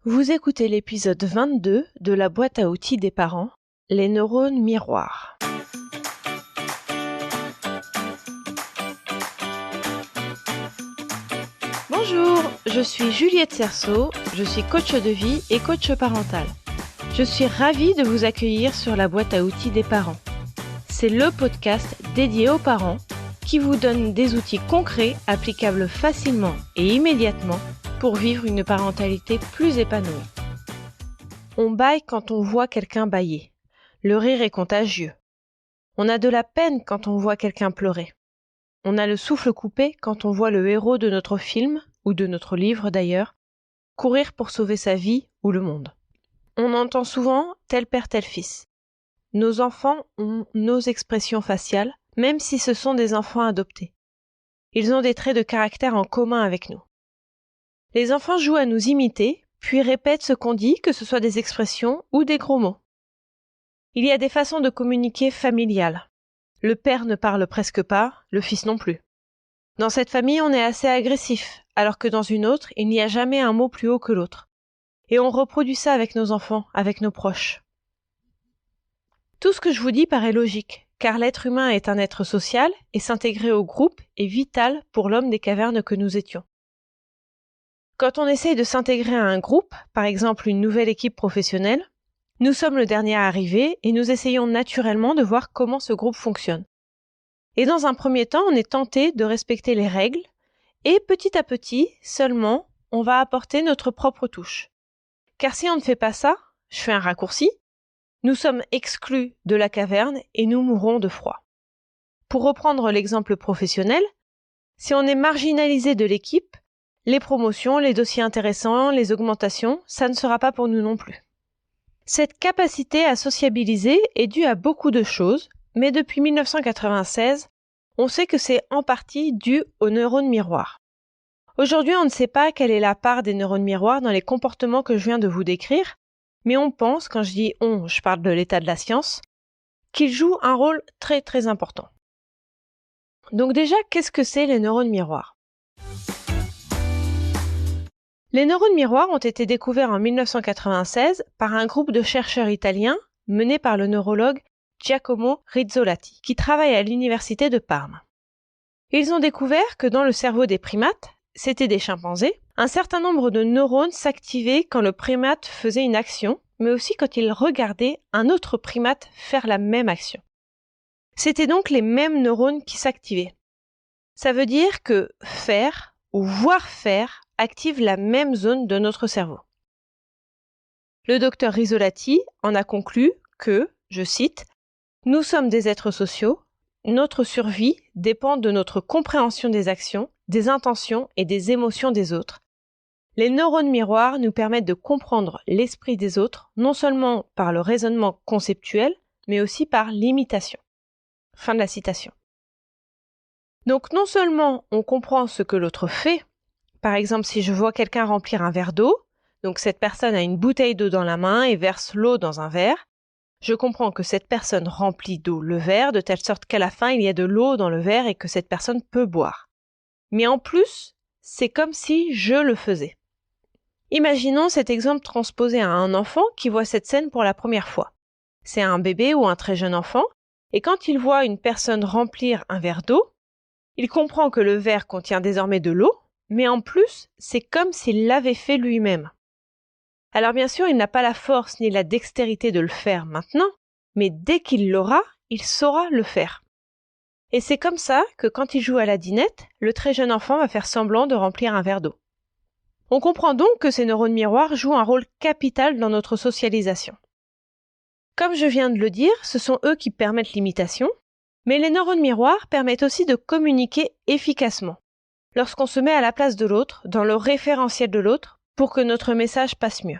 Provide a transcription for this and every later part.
Vous écoutez l'épisode 22 de la boîte à outils des parents, les neurones miroirs. Bonjour, je suis Juliette Cerceau, je suis coach de vie et coach parental. Je suis ravie de vous accueillir sur la boîte à outils des parents. C'est le podcast dédié aux parents qui vous donne des outils concrets applicables facilement et immédiatement pour vivre une parentalité plus épanouie. On bâille quand on voit quelqu'un bâiller. Le rire est contagieux. On a de la peine quand on voit quelqu'un pleurer. On a le souffle coupé quand on voit le héros de notre film, ou de notre livre d'ailleurs, courir pour sauver sa vie ou le monde. On entend souvent « tel père, tel fils ». Nos enfants ont nos expressions faciales, même si ce sont des enfants adoptés. Ils ont des traits de caractère en commun avec nous. Les enfants jouent à nous imiter, puis répètent ce qu'on dit, que ce soit des expressions ou des gros mots. Il y a des façons de communiquer familiales. Le père ne parle presque pas, le fils non plus. Dans cette famille, on est assez agressif, alors que dans une autre, il n'y a jamais un mot plus haut que l'autre. Et on reproduit ça avec nos enfants, avec nos proches. Tout ce que je vous dis paraît logique, car l'être humain est un être social et s'intégrer au groupe est vital pour l'homme des cavernes que nous étions. Quand on essaye de s'intégrer à un groupe, par exemple une nouvelle équipe professionnelle, nous sommes le dernier arrivé et nous essayons naturellement de voir comment ce groupe fonctionne. Et dans un premier temps, on est tenté de respecter les règles et petit à petit, seulement, on va apporter notre propre touche. Car si on ne fait pas ça, je fais un raccourci, nous sommes exclus de la caverne et nous mourrons de froid. Pour reprendre l'exemple professionnel, si on est marginalisé de l'équipe, les promotions, les dossiers intéressants, les augmentations, ça ne sera pas pour nous non plus. Cette capacité à sociabiliser est due à beaucoup de choses, mais depuis 1996, on sait que c'est en partie dû aux neurones miroirs. Aujourd'hui, on ne sait pas quelle est la part des neurones miroirs dans les comportements que je viens de vous décrire, mais on pense, quand je dis on, je parle de l'état de la science, qu'ils jouent un rôle très très important. Donc déjà, qu'est-ce que c'est les neurones miroirs ? Les neurones miroirs ont été découverts en 1996 par un groupe de chercheurs italiens mené par le neurologue Giacomo Rizzolatti, qui travaille à l'université de Parme. Ils ont découvert que dans le cerveau des primates, c'était des chimpanzés, un certain nombre de neurones s'activaient quand le primate faisait une action, mais aussi quand il regardait un autre primate faire la même action. C'était donc les mêmes neurones qui s'activaient. Ça veut dire que faire ou voir faire active la même zone de notre cerveau. Le docteur Rizzolatti en a conclu que, je cite, « Nous sommes des êtres sociaux, notre survie dépend de notre compréhension des actions, des intentions et des émotions des autres. Les neurones miroirs nous permettent de comprendre l'esprit des autres, non seulement par le raisonnement conceptuel, mais aussi par l'imitation. » Fin de la citation. Donc non seulement on comprend ce que l'autre fait, par exemple si je vois quelqu'un remplir un verre d'eau, donc cette personne a une bouteille d'eau dans la main et verse l'eau dans un verre, je comprends que cette personne remplit d'eau le verre de telle sorte qu'à la fin il y a de l'eau dans le verre et que cette personne peut boire. Mais en plus, c'est comme si je le faisais. Imaginons cet exemple transposé à un enfant qui voit cette scène pour la première fois. C'est un bébé ou un très jeune enfant, et quand il voit une personne remplir un verre d'eau, il comprend que le verre contient désormais de l'eau, mais en plus, c'est comme s'il l'avait fait lui-même. Alors bien sûr, il n'a pas la force ni la dextérité de le faire maintenant, mais dès qu'il l'aura, il saura le faire. Et c'est comme ça que quand il joue à la dinette, le très jeune enfant va faire semblant de remplir un verre d'eau. On comprend donc que ces neurones miroirs jouent un rôle capital dans notre socialisation. Comme je viens de le dire, ce sont eux qui permettent l'imitation, mais les neurones miroirs permettent aussi de communiquer efficacement, lorsqu'on se met à la place de l'autre, dans le référentiel de l'autre, pour que notre message passe mieux.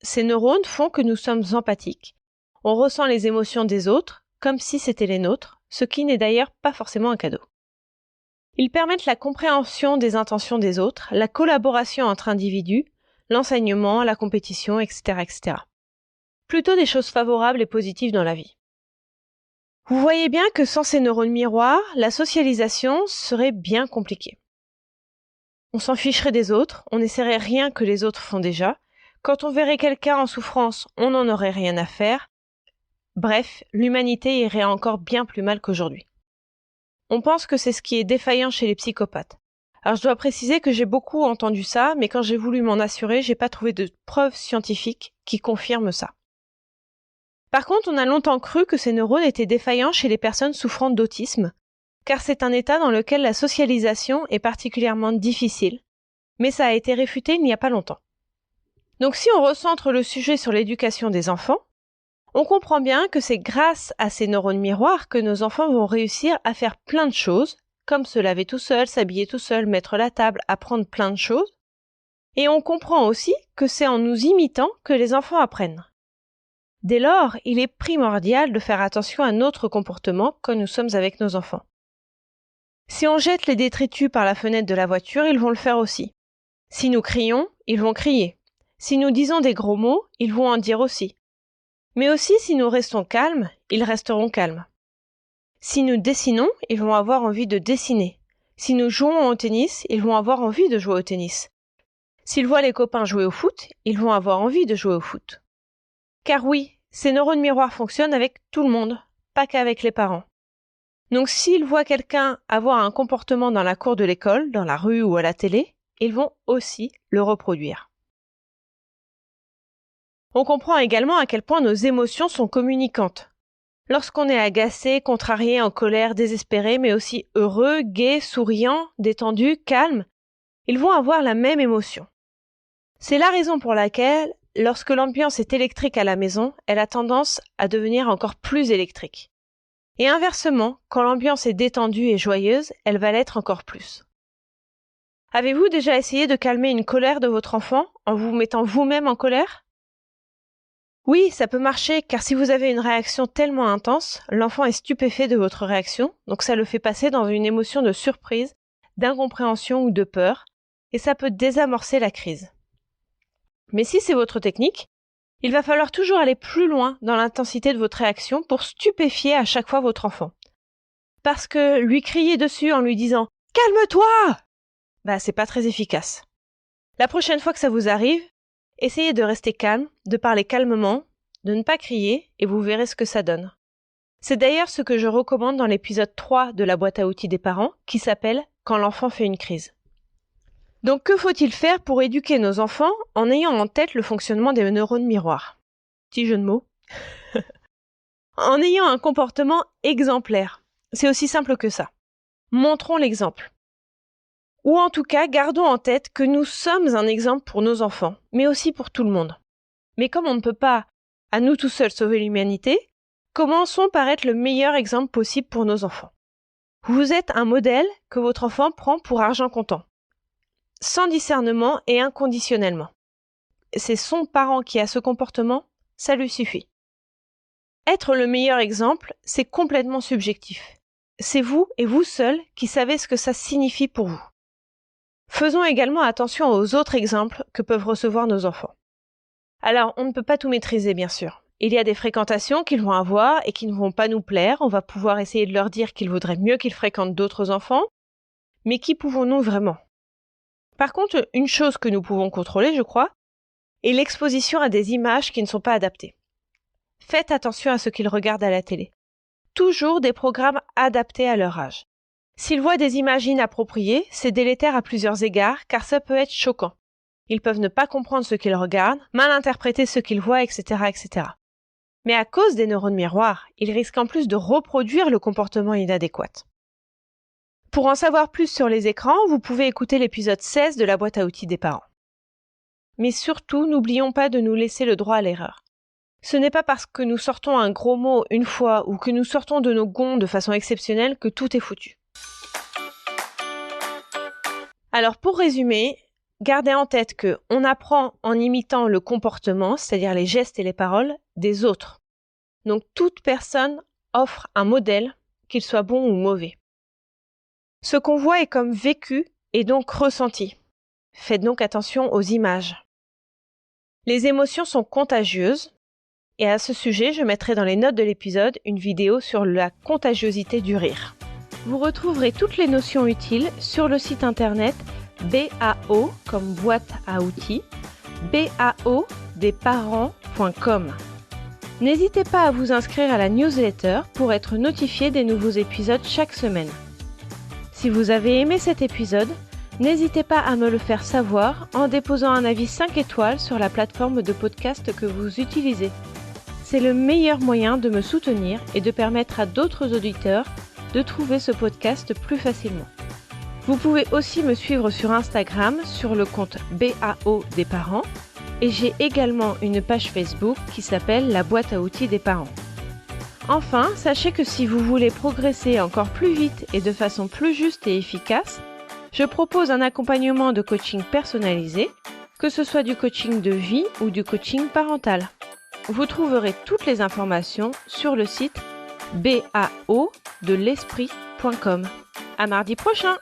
Ces neurones font que nous sommes empathiques. On ressent les émotions des autres, comme si c'était les nôtres, ce qui n'est d'ailleurs pas forcément un cadeau. Ils permettent la compréhension des intentions des autres, la collaboration entre individus, l'enseignement, la compétition, etc., etc. Plutôt des choses favorables et positives dans la vie. Vous voyez bien que sans ces neurones miroirs, la socialisation serait bien compliquée. on s'en ficherait des autres, on n'essaierait rien que les autres font déjà. Quand on verrait quelqu'un en souffrance, on n'en aurait rien à faire. Bref, l'humanité irait encore bien plus mal qu'aujourd'hui. On pense que c'est ce qui est défaillant chez les psychopathes. Alors je dois préciser que j'ai beaucoup entendu ça, mais quand j'ai voulu m'en assurer, j'ai pas trouvé de preuves scientifiques qui confirment ça. Par contre, on a longtemps cru que ces neurones étaient défaillants chez les personnes souffrant d'autisme, car c'est un état dans lequel la socialisation est particulièrement difficile, mais ça a été réfuté il n'y a pas longtemps. Donc si on recentre le sujet sur l'éducation des enfants, on comprend bien que c'est grâce à ces neurones miroirs que nos enfants vont réussir à faire plein de choses, comme se laver tout seul, s'habiller tout seul, mettre la table, apprendre plein de choses. Et on comprend aussi que c'est en nous imitant que les enfants apprennent. Dès lors, il est primordial de faire attention à notre comportement quand nous sommes avec nos enfants. Si on jette les détritus par la fenêtre de la voiture, ils vont le faire aussi. Si nous crions, ils vont crier. Si nous disons des gros mots, ils vont en dire aussi. Mais aussi, si nous restons calmes, ils resteront calmes. Si nous dessinons, ils vont avoir envie de dessiner. Si nous jouons au tennis, ils vont avoir envie de jouer au tennis. S'ils voient les copains jouer au foot, ils vont avoir envie de jouer au foot. Car oui, ces neurones miroirs fonctionnent avec tout le monde, pas qu'avec les parents. Donc s'ils voient quelqu'un avoir un comportement dans la cour de l'école, dans la rue ou à la télé, ils vont aussi le reproduire. On comprend également à quel point nos émotions sont communicantes. Lorsqu'on est agacé, contrarié, en colère, désespéré, mais aussi heureux, gai, souriant, détendu, calme, ils vont avoir la même émotion. C'est la raison pour laquelle, lorsque l'ambiance est électrique à la maison, elle a tendance à devenir encore plus électrique. Et inversement, quand l'ambiance est détendue et joyeuse, elle va l'être encore plus. Avez-vous déjà essayé de calmer une colère de votre enfant en vous mettant vous-même en colère ? Oui, ça peut marcher, car si vous avez une réaction tellement intense, l'enfant est stupéfait de votre réaction, donc ça le fait passer dans une émotion de surprise, d'incompréhension ou de peur, et ça peut désamorcer la crise. Mais si c'est votre technique, il va falloir toujours aller plus loin dans l'intensité de votre réaction pour stupéfier à chaque fois votre enfant. Parce que lui crier dessus en lui disant « Calme-toi !» c'est pas très efficace. La prochaine fois que ça vous arrive, essayez de rester calme, de parler calmement, de ne pas crier, et vous verrez ce que ça donne. C'est d'ailleurs ce que je recommande dans l'épisode 3 de la boîte à outils des parents, qui s'appelle « Quand l'enfant fait une crise ». Donc que faut-il faire pour éduquer nos enfants en ayant en tête le fonctionnement des neurones miroirs ? Petit jeu de mots. En ayant un comportement exemplaire. C'est aussi simple que ça. Montrons l'exemple. Ou en tout cas, gardons en tête que nous sommes un exemple pour nos enfants, mais aussi pour tout le monde. Mais comme on ne peut pas, à nous tout seuls, sauver l'humanité, commençons par être le meilleur exemple possible pour nos enfants. Vous êtes un modèle que votre enfant prend pour argent comptant, sans discernement et inconditionnellement. C'est son parent qui a ce comportement, ça lui suffit. Être le meilleur exemple, c'est complètement subjectif. C'est vous et vous seul qui savez ce que ça signifie pour vous. Faisons également attention aux autres exemples que peuvent recevoir nos enfants. Alors, on ne peut pas tout maîtriser, bien sûr. Il y a des fréquentations qu'ils vont avoir et qui ne vont pas nous plaire. On va pouvoir essayer de leur dire qu'il vaudrait mieux qu'ils fréquentent d'autres enfants. Mais qui pouvons-nous vraiment ? Par contre, une chose que nous pouvons contrôler, je crois, est l'exposition à des images qui ne sont pas adaptées. Faites attention à ce qu'ils regardent à la télé. Toujours des programmes adaptés à leur âge. S'ils voient des images inappropriées, c'est délétère à plusieurs égards, car ça peut être choquant. Ils peuvent ne pas comprendre ce qu'ils regardent, mal interpréter ce qu'ils voient, etc., etc. Mais à cause des neurones miroirs, ils risquent en plus de reproduire le comportement inadéquat. Pour en savoir plus sur les écrans, vous pouvez écouter l'épisode 16 de la boîte à outils des parents. Mais surtout, n'oublions pas de nous laisser le droit à l'erreur. Ce n'est pas parce que nous sortons un gros mot une fois ou que nous sortons de nos gonds de façon exceptionnelle que tout est foutu. Alors pour résumer, gardez en tête que on apprend en imitant le comportement, c'est-à-dire les gestes et les paroles, des autres. Donc toute personne offre un modèle, qu'il soit bon ou mauvais. Ce qu'on voit est comme vécu et donc ressenti. Faites donc attention aux images. Les émotions sont contagieuses, et à ce sujet, je mettrai dans les notes de l'épisode une vidéo sur la contagiosité du rire. Vous retrouverez toutes les notions utiles sur le site internet BAO comme boîte à outils, BAO desparents.com. N'hésitez pas à vous inscrire à la newsletter pour être notifié des nouveaux épisodes chaque semaine. Si vous avez aimé cet épisode, n'hésitez pas à me le faire savoir en déposant un avis 5 étoiles sur la plateforme de podcast que vous utilisez. C'est le meilleur moyen de me soutenir et de permettre à d'autres auditeurs de trouver ce podcast plus facilement. Vous pouvez aussi me suivre sur Instagram sur le compte BAO des parents et j'ai également une page Facebook qui s'appelle La boîte à outils des parents. Enfin, sachez que si vous voulez progresser encore plus vite et de façon plus juste et efficace, je propose un accompagnement de coaching personnalisé, que ce soit du coaching de vie ou du coaching parental. Vous trouverez toutes les informations sur le site baodelesprit.com. À mardi prochain!